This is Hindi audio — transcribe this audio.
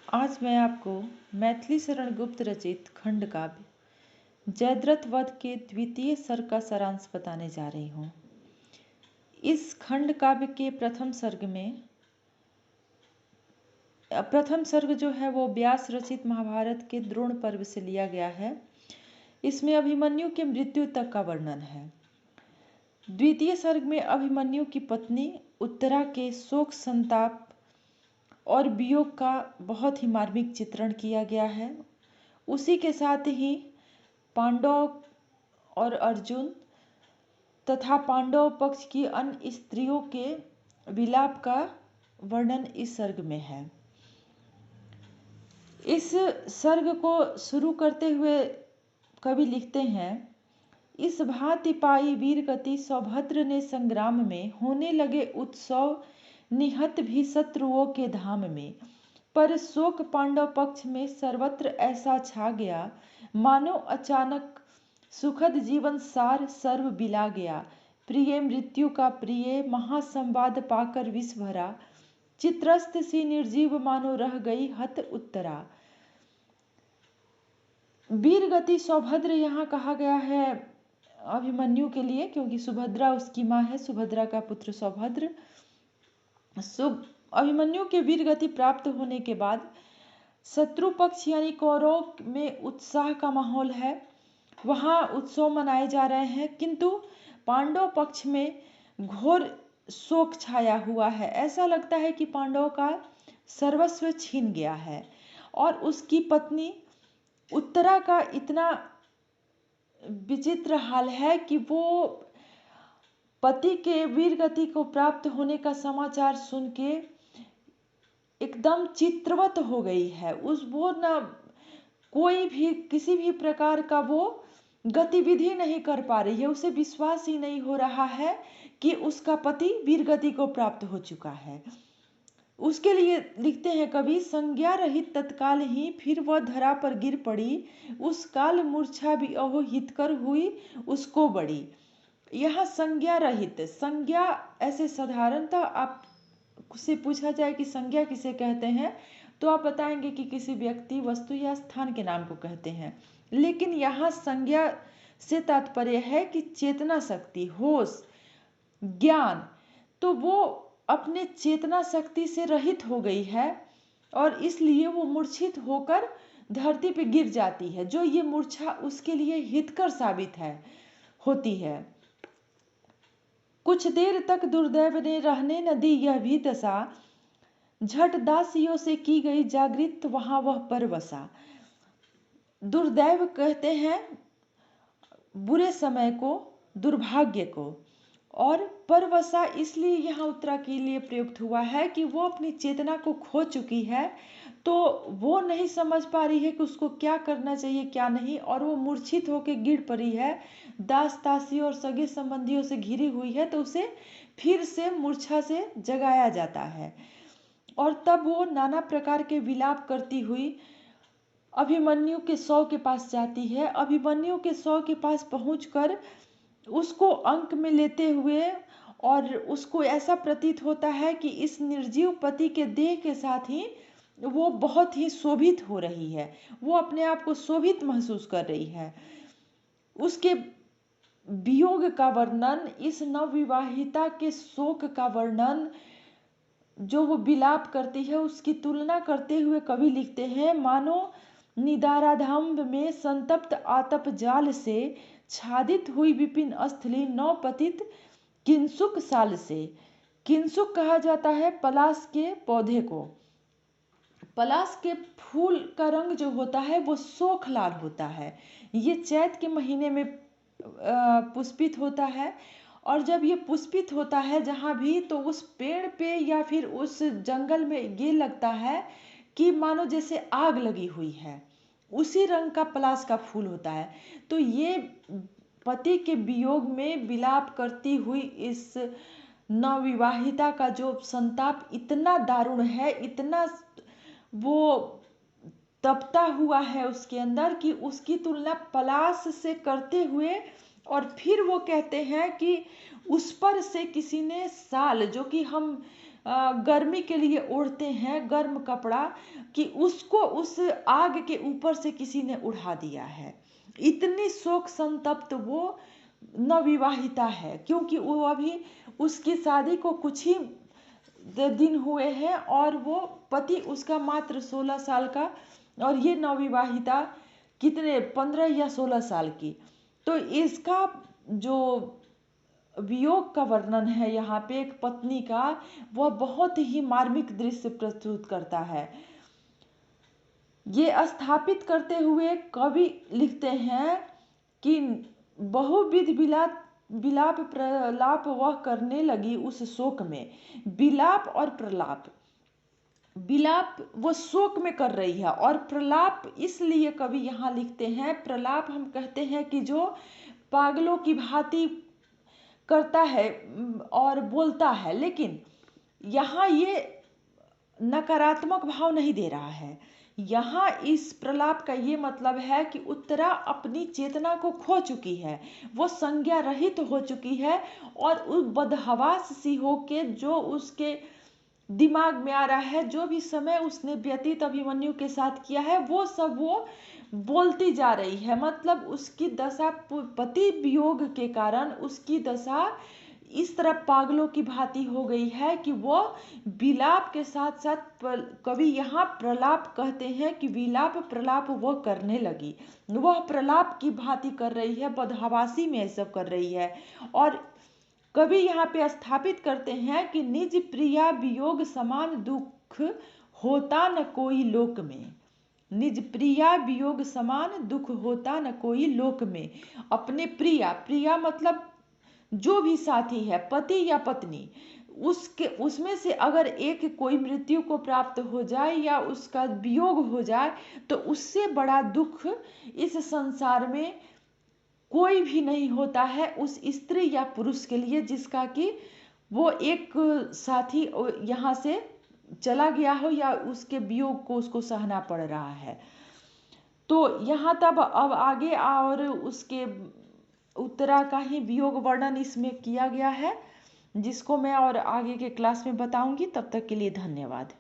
आज मैं आपको मैथिली शरण गुप्त रचित खंड काव्य जयद्रथ वध के द्वितीय सर्ग का सारांश बताने जा रही हूँ। इस खंड काव्य के प्रथम सर्ग जो है वो व्यास रचित महाभारत के द्रोण पर्व से लिया गया है। इसमें अभिमन्यु के मृत्यु तक का वर्णन है। द्वितीय सर्ग में अभिमन्यु की पत्नी उत्तरा के शोक संताप और वियोग का बहुत ही मार्मिक चित्रण किया गया है। उसी के साथ ही पांडव और अर्जुन तथा पांडव पक्ष की अन्य स्त्रियों के विलाप का वर्णन इस सर्ग में है। इस सर्ग को शुरू करते हुए कवि लिखते हैं, इस भांति पाई वीर गति सौभद्र ने संग्राम में, होने लगे उत्सव निहत भी शत्रुओं के धाम में। पर शोक पांडव पक्ष में सर्वत्र ऐसा छा गया, मानो अचानक सुखद जीवन सार सर्व बिला गया। प्रिय मृत्यु का प्रिय महासंवाद पाकर विष भरा, चित्रस्त सी निर्जीव मानो रह गई हत उत्तरा। वीर गति सौभद्र यहाँ कहा गया है अभिमन्यु के लिए, क्योंकि सुभद्रा उसकी माँ है, सुभद्रा का पुत्र सौभद्र। अभिमन्यु के वीर गति प्राप्त होने के बाद शत्रु पक्ष यानी कौरव में उत्साह का माहौल है, वहाँ उत्सव मनाए जा रहे हैं, किंतु पांडव पक्ष में घोर शोक छाया हुआ है। ऐसा लगता है कि पांडव का सर्वस्व छीन गया है और उसकी पत्नी उत्तरा का इतना विचित्र हाल है कि वो पति के वीर गति को प्राप्त होने का समाचार सुन के एकदम चित्रवत हो गई है। वो ना कोई भी किसी भी प्रकार का वो गतिविधि नहीं कर पा रही है। उसे विश्वास ही नहीं हो रहा है कि उसका पति वीर गति को प्राप्त हो चुका है। उसके लिए लिखते हैं कवि, संज्ञा रहित तत्काल ही फिर वह धरा पर गिर पड़ी, उस काल मूर्छा भी अहो हितकर हुई उसको बड़ी। यह संज्ञा रहित, संज्ञा ऐसे साधारणतः आप से पूछा जाए कि संज्ञा किसे कहते हैं तो आप बताएंगे कि किसी व्यक्ति वस्तु या स्थान के नाम को कहते हैं, लेकिन यहाँ संज्ञा से तात्पर्य है कि चेतना शक्ति, होश, ज्ञान। तो वो अपने चेतना शक्ति से रहित हो गई है और इसलिए वो मूर्छित होकर धरती पे गिर जाती है, जो ये मूर्छा उसके लिए हितकर साबित होती है। कुछ देर तक दुर्दैव ने रहने न दी यह भी दशा, झट दासियों से की गई जागृत वहां वह परवसा। दुर्दैव कहते हैं बुरे समय को, दुर्भाग्य को, और परवसा इसलिए यहाँ उत्तरा के लिए प्रयुक्त हुआ है कि वो अपनी चेतना को खो चुकी है, तो वो नहीं समझ पा रही है कि उसको क्या करना चाहिए क्या नहीं, और वो मूर्छित होकर गिर पड़ी है, दास दासी और सगे संबंधियों से घिरी हुई है, तो उसे फिर से मूर्छा से जगाया जाता है और तब वो नाना प्रकार के विलाप करती हुई अभिमन्यु के शव के पास जाती है। अभिमन्यु के शव के पास पहुंचकर उसको अंक में लेते हुए, और उसको ऐसा प्रतीत होता है कि इस निर्जीव पति के देह के साथ ही वो बहुत ही शोभित हो रही है, वो अपने आप को शोभित महसूस कर रही है। उसके वियोग का वर्णन, इस नवविवाहिता के शोक का वर्णन जो वो विलाप करती है, उसकी तुलना करते हुए कवि लिखते हैं, मानो निदाराधम्ब में संतप्त आतप जाल से छादित हुई विपिन स्थली नौ पतित किंसुक साल से। किंसुक कहा जाता है पलाश के पौधे को। पलाश के फूल का रंग जो होता है वो शोख लाल होता है। ये चैत के महीने में पुष्पित होता है, और जब ये पुष्पित होता है जहाँ भी, तो उस पेड़ पे या फिर उस जंगल में ये लगता है कि मानो जैसे आग लगी हुई है, उसी रंग का पलाश का फूल होता है। तो ये पति के वियोग में विलाप करती हुई इस नवविवाहिता का जो संताप इतना दारुण है, इतना वो तपता हुआ है उसके अंदर, कि उसकी तुलना पलाश से करते हुए, और फिर वो कहते हैं कि उस पर से किसी ने साल, जो कि हम गर्मी के लिए ओढ़ते हैं गर्म कपड़ा, कि उसको उस आग के ऊपर से किसी ने उड़ा दिया है। इतनी शोक संतप्त वो नवविवाहिता है, क्योंकि वो अभी उसकी शादी को कुछ ही दिन हुए हैं और वो पति उसका मात्र 16 साल का, और ये नवविवाहिता कितने 15 या 16 साल की। तो इसका जो वियोग का वर्णन है यहाँ पे एक पत्नी का, वह बहुत ही मार्मिक दृश्य प्रस्तुत करता है। ये स्थापित करते हुए कवि लिखते हैं कि बहुविध विलाप प्रलाप वह करने लगी उस शोक में। विलाप और प्रलाप, विलाप वो शोक में कर रही है, और प्रलाप इसलिए कवि यहाँ लिखते हैं, प्रलाप हम कहते हैं कि जो पागलों की भांति करता है और बोलता है, लेकिन यहाँ ये नकारात्मक भाव नहीं दे रहा है। यहाँ इस प्रलाप का ये मतलब है कि उत्तरा अपनी चेतना को खो चुकी है, वो संज्ञा रहित हो चुकी है, और उस बदहवास सी होके जो उसके दिमाग में आ रहा है, जो भी समय उसने व्यतीत अभिमन्यु के साथ किया है, वो सब वो बोलती जा रही है। मतलब उसकी दशा पति वियोग के कारण उसकी दशा इस तरह पागलों की भांति हो गई है कि वो विलाप के साथ साथ कवि यहाँ प्रलाप कहते हैं कि विलाप प्रलाप वो करने लगी, वह प्रलाप की भांति कर रही है, बदहवासी में सब कर रही है। और कवि यहाँ पे स्थापित करते हैं कि निज प्रिया वियोग समान दुख होता न कोई लोक में। निज प्रिया वियोग समान दुख होता न कोई लोक में। अपने प्रिया, प्रिया मतलब जो भी साथी है, पति या पत्नी, उसमें से अगर एक कोई मृत्यु को प्राप्त हो जाए या उसका वियोग हो जाए, तो उससे बड़ा दुख इस संसार में कोई भी नहीं होता है उस स्त्री या पुरुष के लिए, जिसका कि वो एक साथी यहाँ से चला गया हो या उसके वियोग को उसको सहना पड़ रहा है। तो यहाँ तब अब आगे और उसके उत्तरा का ही वियोग वर्णन इसमें किया गया है, जिसको मैं और आगे के क्लास में बताऊंगी। तब तक के लिए धन्यवाद।